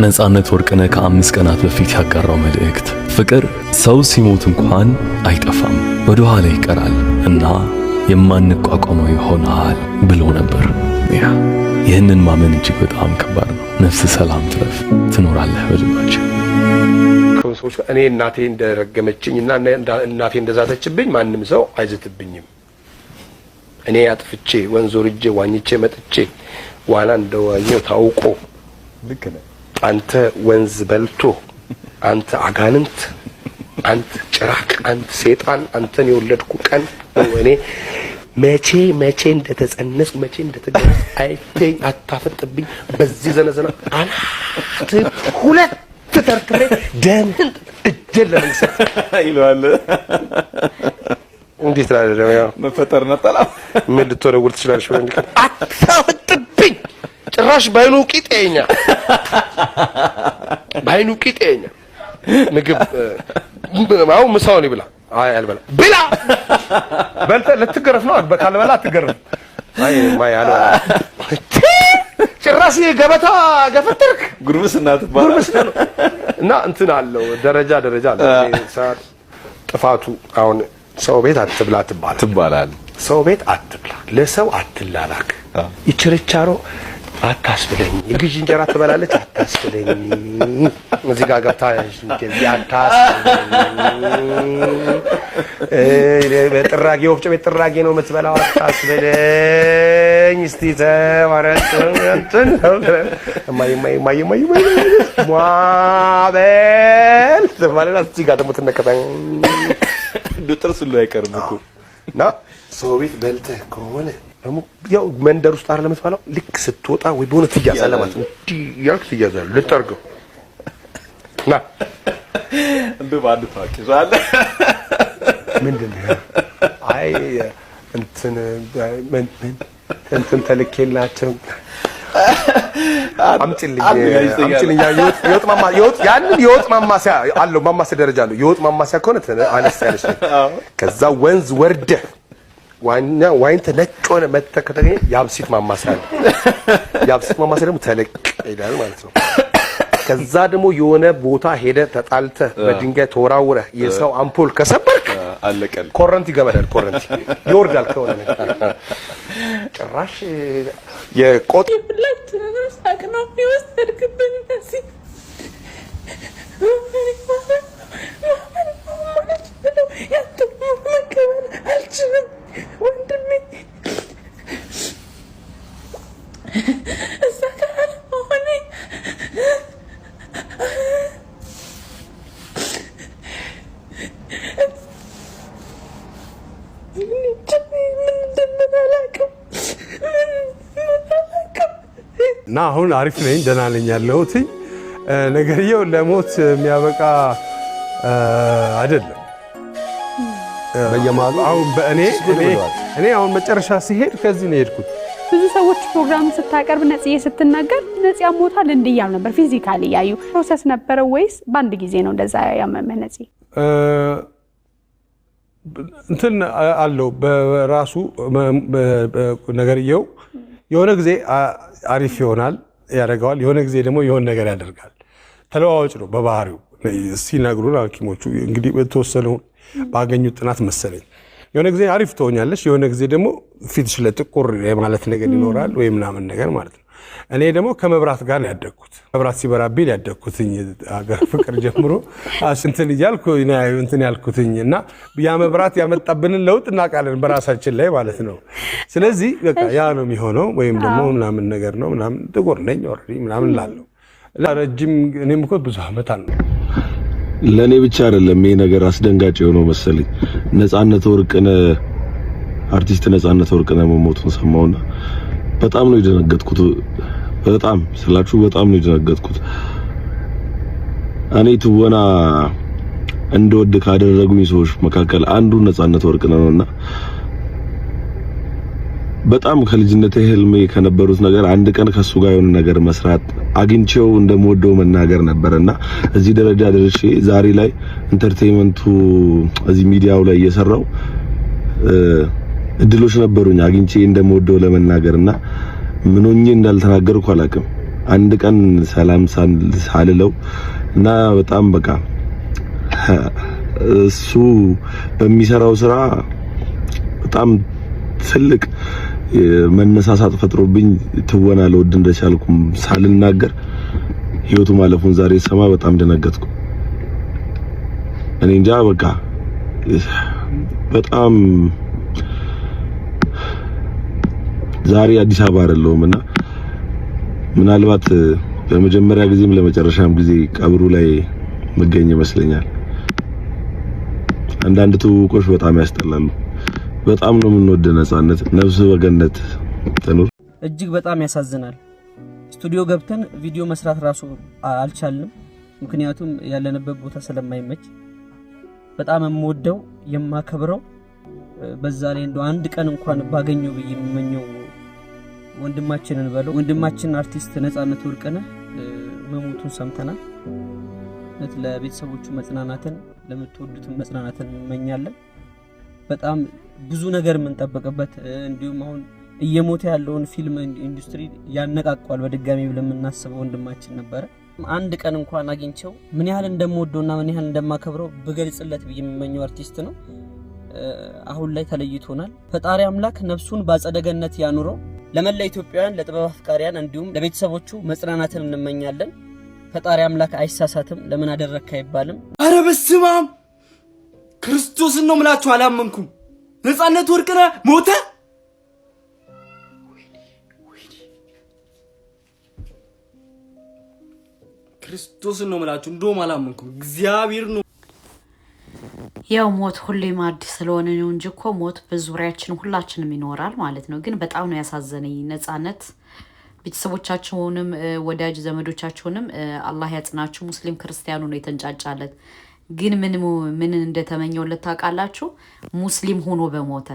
ነፃነት ወርቅነህ ከ5 ቀናት በፊት ያጋራው መልእክት ፍቅር ሰው ሲሞት እንኳን አይጠፋም ወደ ኋላ ይቀራል እና የማንቋቋመው ይሆናል ብሎ ነበር። ይህንን ማመን እጅግ በጣም ከባድ ነው። ነፍስ ሰላም ትረፍ፣ ትኖራለህ በልባችን። እኔ እናቴ እንደረገመችኝና እናቴ እንደዛተችብኝ ማንም ሰው አይዝትብኝም። እኔ አጥፍቼ ወንዝ ወርጄ ዋኝቼ መጥቼ ዋና እንደዋኘው ታውቆ ልክ ነህ አንተ ወንዝ በልቶ አንተ አጋንንት አንተ ጭራቅ አንተ ሰይጣን አንተን የወለድኩ ቀን እኔ መቼ እንደተጸነስኩ መቼ እንደተገረዝ አይተኝ አታፈጥብኝ። በዚህ ዘነዘና አናት ሁለት ተርትሬ ደምን እጀለ ለምሰጥ ይሏል። እንዴት ነው ያው መፈጠር ነጠላ ምን ልትወረውር ትችላለሽ? ወንድ አታፈጥብኝ ጭራሽ ባይኑ ቂጤኛ ምግብ ማው ምሳውን ይብላ። አይ አልበላ ብላ በልተ ለትገረፍ ነው ካልበላ አትገረፍ። አይ ማይ አልበላ ጭራሽ ገበታ ገፈተርክ ጉርብስና ትባላለህ እና እንትን አለው ደረጃ አለው። ሰዓት ጥፋቱ አሁን ሰው ቤት አትብላ ትባላል። ሰው ቤት አትብላ፣ ለሰው አትላላክ፣ ይችርቻሮ አታስብለኝ፣ የግዥ እንጀራ ትበላለች አታስብለኝ፣ እዚህ ጋር ገብታሽ እንደዚህ አታስብለኝ፣ በጥራጌ ወፍጮ ቤት ጥራጌ ነው የምትበላው አታስብለኝ። እስቲ ተዋረጥ እንትን ማይ ሟበል ተባለና እዚህ ጋር ደግሞ ትነከታኝ ጥርስ ሁሉ አይቀርም እኮ እና ሰው ቤት በልተህ ከሆነ ያው መንደር ውስጥ አይደለም የምትባለው። ልክ ስትወጣ ወይ በሆነ ትያዛለህ ማለት ነው። ያልክ ትያዛለህ ልጠርገው ና እንደ ባንድ ታውቂዋለ ምንድነው? አይ እንትን ተልኬላቸው አምጪልኝ የወጥ ማማሲያ አለው። ማማሲያ ደረጃ አለው። የወጥ ማማሲያ ከሆነ አነስ ያለች ነው። ከዛ ወንዝ ወርደህ ዋይንተ ነጭ ሆነ መተህ ከተገኘ የአብሲት ማማሲያ አለ። የአብሲት ማማሲያ ደግሞ ተለቅ ይላል ማለት ነው። ከዛ ደግሞ የሆነ ቦታ ሄደህ ተጣልተህ በድንጋይ ተወራውረህ የሰው አምፖል ከሰበርክ አለቀል። ኮረንቲ ይገመዳል። ኮረንቲ ይወርዳል ከሆነ ጭራሽ የቆጥ ብላክ ሳቅና ይወሰድክብኝ እዚህ አልችልም ወንድሜ እዛ ጋር ሆነ እና አሁን አሪፍ ነኝ፣ ደህና ነኝ ያለሁት። ነገርየው ለሞት የሚያበቃ አይደለም። በየማሉ አሁን እኔ አሁን መጨረሻ ሲሄድ ከዚህ ነው የሄድኩት። ብዙ ሰዎች ፕሮግራም ስታቀርብ ነጽዬ ስትናገር ነጽ ያሞታል እንዲያም ነበር። ፊዚካሊ ያዩ ፕሮሰስ ነበር ወይስ በአንድ ጊዜ ነው እንደዛ ያመመህ? ነጽ እንትን አለው በራሱ ነገርየው የሆነ ጊዜ አሪፍ ይሆናል ያደርገዋል፣ የሆነ ጊዜ ደግሞ የሆነ ነገር ያደርጋል። ተለዋዋጭ ነው በባህሪው ሲነግሩን ሐኪሞቹ እንግዲህ በተወሰነው ባገኙት ጥናት መሰለኝ። የሆነ ጊዜ አሪፍ ትሆኛለሽ፣ የሆነ ጊዜ ደግሞ ፊትሽ ለጥቁር የማለት ነገር ይኖራል ወይ ምናምን ነገር ማለት ነው። እኔ ደግሞ ከመብራት ጋር ነው ያደግኩት። መብራት ሲበራብኝ ያደግኩትኝ አገር ፍቅር ጀምሮ እንትን እያልኩ እንትን ያልኩትኝ እና ያ መብራት ያመጣብንን ለውጥ እናውቃለን በራሳችን ላይ ማለት ነው። ስለዚህ በቃ ያ ነው የሚሆነው ወይም ደግሞ ምናምን ነገር ነው ምናምን ጥቁር ነኝ ኦልሬዲ ምናምን ላለው ረጅም እኔም እኮ ብዙ አመት አለ። ለኔ ብቻ አይደለም ይሄ ነገር አስደንጋጭ የሆነው መሰለኝ። ነፃነት ወርቅነህ አርቲስት ነፃነት ወርቅነህ መሞቱን ሰማውና በጣም ነው የደነገጥኩት። በጣም ስላችሁ በጣም ነው የደነገጥኩት። እኔ ትወና እንደወድ ካደረጉኝ ሰዎች መካከል አንዱ ነፃነት ወርቅነህ ነውና በጣም ከልጅነቴ ህልሜ ከነበሩት ነገር አንድ ቀን ከሱ ጋር የሆነ ነገር መስራት አግኝቼው እንደምወደው መናገር ነበርና እዚህ ደረጃ ደርሼ ዛሬ ላይ ኢንተርቴይንመንቱ እዚህ ሚዲያው ላይ እየሰራው እድሎች ነበሩኝ አግኝቼ እንደምወደው ለመናገርና ምን ሆኜ እንዳልተናገርኩ አላውቅም። አንድ ቀን ሰላም ሳልለው እና በጣም በቃ እሱ በሚሰራው ስራ በጣም ትልቅ መነሳሳት ፈጥሮብኝ ትወና ለወድ እንደቻልኩም ሳልናገር ህይወቱ ማለፉን ዛሬ ሰማ በጣም ደነገጥኩ። እኔ እንጃ በቃ በጣም ዛሬ አዲስ አበባ አይደለሁምና ምናልባት በመጀመሪያ ጊዜም ለመጨረሻም ጊዜ ቀብሩ ላይ መገኘ ይመስለኛል። አንዳንድ ትውቆች በጣም ያስጠላሉ። በጣም ነው የምንወድ ነፃነት ነፍስ በገነት ተኑር። እጅግ በጣም ያሳዝናል። ስቱዲዮ ገብተን ቪዲዮ መስራት ራሱ አልቻልንም፣ ምክንያቱም ያለንበት ቦታ ስለማይመች። በጣም የምወደው የማከብረው በዛ ላይ እንደው አንድ ቀን እንኳን ባገኘው ብዬ የምመኘው ወንድማችንን በለው ወንድማችን አርቲስት ነፃነት ወርቅነህ መሞቱን ሰምተናል። ለቤተሰቦቹ መጽናናትን ለምትወዱት መጽናናትን እንመኛለን። በጣም ብዙ ነገር የምንጠብቅበት እንዲሁም አሁን እየሞተ ያለውን ፊልም ኢንዱስትሪ ያነቃቋል በድጋሚ ብለን የምናስበው ወንድማችን ነበረ። አንድ ቀን እንኳን አግኝቼው ምን ያህል እንደምወደውና ምን ያህል እንደማከብረው በገልጽለት ብዬ የምመኘው አርቲስት ነው። አሁን ላይ ተለይቶናል። ፈጣሪ አምላክ ነፍሱን በአጸደ ገነት ያኑረው። ለመላ ኢትዮጵያውያን፣ ለጥበብ አፍቃሪያን እንዲሁም ለቤተሰቦቹ መጽናናትን እንመኛለን። ፈጣሪ አምላክ አይሳሳትም። ለምን አደረክ አይባልም። አረ በስመ አብ ክርስቶስን ነው ምላችሁ አላመንኩም። ነፃነት ወርቅነህ ሞተ። ክርስቶስን ነው ምላችሁ እንደውም አላመንኩም። እግዚአብሔር ነው። ያው ሞት ሁሌም አዲስ ስለሆነ ነው እንጂ እኮ ሞት በዙሪያችን ሁላችንም ይኖራል ማለት ነው። ግን በጣም ነው ያሳዘነኝ ነፃነት ቤተሰቦቻቸውንም ወዳጅ ዘመዶቻቸውንም አላህ ያጽናችሁ። ሙስሊም ክርስቲያኑ ነው የተንጫጫለት። ግን ምን እንደተመኘውለት ታውቃላችሁ? ሙስሊም ሆኖ በሞተ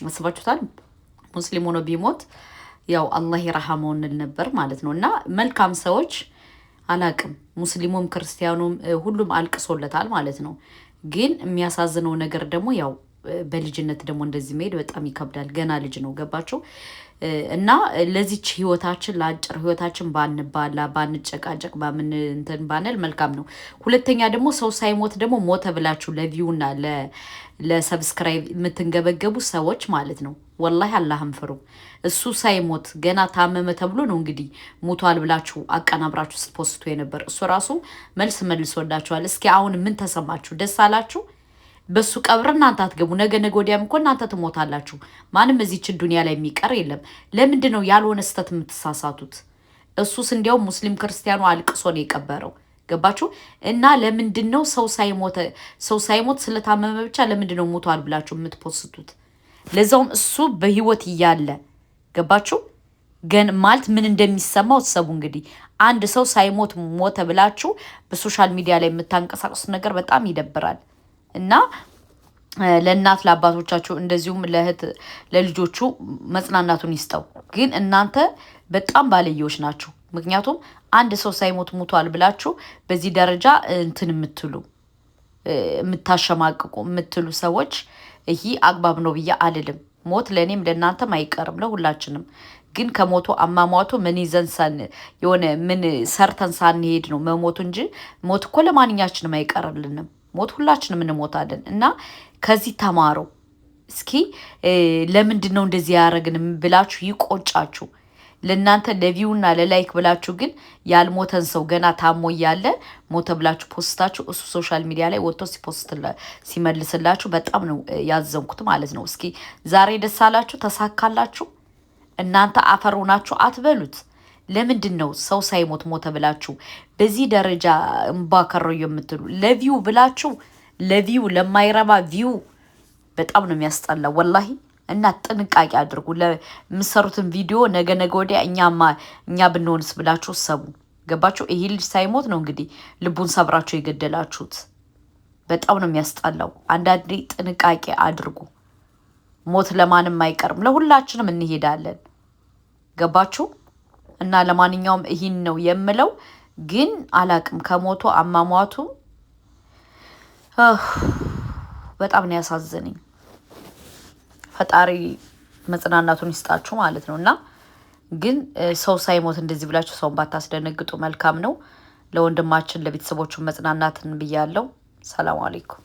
አስባችሁታል? ሙስሊም ሆኖ ቢሞት ያው አላህ ይረሐመው እንል ነበር ማለት ነው። እና መልካም ሰዎች አላቅም፣ ሙስሊሙም ክርስቲያኑም ሁሉም አልቅሶለታል ማለት ነው። ግን የሚያሳዝነው ነገር ደግሞ ያው በልጅነት ደግሞ እንደዚህ መሄድ በጣም ይከብዳል። ገና ልጅ ነው ገባችሁ? እና ለዚች ህይወታችን ለአጭር ህይወታችን ባንባላ ባንጨቃጨቅ ባምን እንትን ባንል መልካም ነው። ሁለተኛ ደግሞ ሰው ሳይሞት ደግሞ ሞተ ብላችሁ ለቪውና ለሰብስክራይብ የምትንገበገቡ ሰዎች ማለት ነው ወላሂ አላህን ፍሩ። እሱ ሳይሞት ገና ታመመ ተብሎ ነው እንግዲህ ሞቷል ብላችሁ አቀናብራችሁ ስትፖስቱ የነበር። እሱ ራሱ መልስ መልሶላችኋል። እስኪ አሁን ምን ተሰማችሁ? ደስ አላችሁ? በሱ ቀብር እናንተ አትገቡ። ነገ ወዲያም እኮ እናንተ ትሞታላችሁ። ማንም እዚች ዱንያ ላይ የሚቀር የለም። ለምንድን ነው ያልሆነ ስተት የምትሳሳቱት? እሱስ እንዲያውም ሙስሊም ክርስቲያኑ አልቅሶ ነው የቀበረው። ገባችሁ? እና ለምንድን ነው ሰው ሳይሞት ስለታመመ ብቻ ለምንድን ነው ሞቷል ብላችሁ የምትፖስቱት? ለዛውም እሱ በህይወት እያለ ገባችሁ? ገን ማለት ምን እንደሚሰማው ተሰቡ። እንግዲህ አንድ ሰው ሳይሞት ሞተ ብላችሁ በሶሻል ሚዲያ ላይ የምታንቀሳቅሱት ነገር በጣም ይደብራል። እና ለእናት ለአባቶቻችሁ እንደዚሁም ለእህት ለልጆቹ መጽናናቱን ይስጠው። ግን እናንተ በጣም ባለየዎች ናችሁ። ምክንያቱም አንድ ሰው ሳይሞት ሞቷል ብላችሁ በዚህ ደረጃ እንትን የምታሸማቅቁ የምትሉ ሰዎች ይህ አግባብ ነው ብዬ አልልም። ሞት ለእኔም ለእናንተም አይቀርም ለሁላችንም። ግን ከሞቱ አሟሟቱ ምን ይዘን የሆነ ምን ሰርተን ሳንሄድ ነው መሞቱ እንጂ ሞት እኮ ለማንኛችንም አይቀርልንም። ሞት ሁላችንም እንሞታለን። እና ከዚህ ተማሩ እስኪ። ለምንድን ነው እንደዚህ ያደረግን ብላችሁ ይቆጫችሁ። ለእናንተ ለቪውና ለላይክ ብላችሁ ግን ያልሞተን ሰው ገና ታሞ እያለ ሞተ ብላችሁ ፖስታችሁ እሱ ሶሻል ሚዲያ ላይ ወጥቶ ሲመልስላችሁ በጣም ነው ያዘንኩት ማለት ነው። እስኪ ዛሬ ደስ አላችሁ? ተሳካላችሁ? እናንተ አፈር ሆናችሁ አትበሉት። ለምንድን ነው ሰው ሳይሞት ሞተ ብላችሁ በዚህ ደረጃ እንባ ከረዩ የምትሉ? ለቪው ብላችሁ ለቪው ለማይረባ ቪው በጣም ነው የሚያስጠላው ወላሂ። እና ጥንቃቄ አድርጉ። ለምትሰሩትን ቪዲዮ ነገ ወዲያ እኛ ብንሆንስ ብላችሁ ሰቡ። ገባችሁ? ይሄ ልጅ ሳይሞት ነው እንግዲህ ልቡን ሰብራችሁ የገደላችሁት። በጣም ነው የሚያስጠላው። አንዳንዴ ጥንቃቄ አድርጉ። ሞት ለማንም አይቀርም፣ ለሁላችንም እንሄዳለን። ገባችሁ? እና ለማንኛውም ይህን ነው የምለው። ግን አላቅም ከሞቱ አሟሟቱ በጣም ነው ያሳዘነኝ። ፈጣሪ መጽናናቱን ይስጣችሁ ማለት ነው። እና ግን ሰው ሳይሞት እንደዚህ ብላችሁ ሰውን ባታስደነግጡ መልካም ነው። ለወንድማችን ለቤተሰቦቹ መጽናናትን ብያለሁ። ሰላም አለይኩም።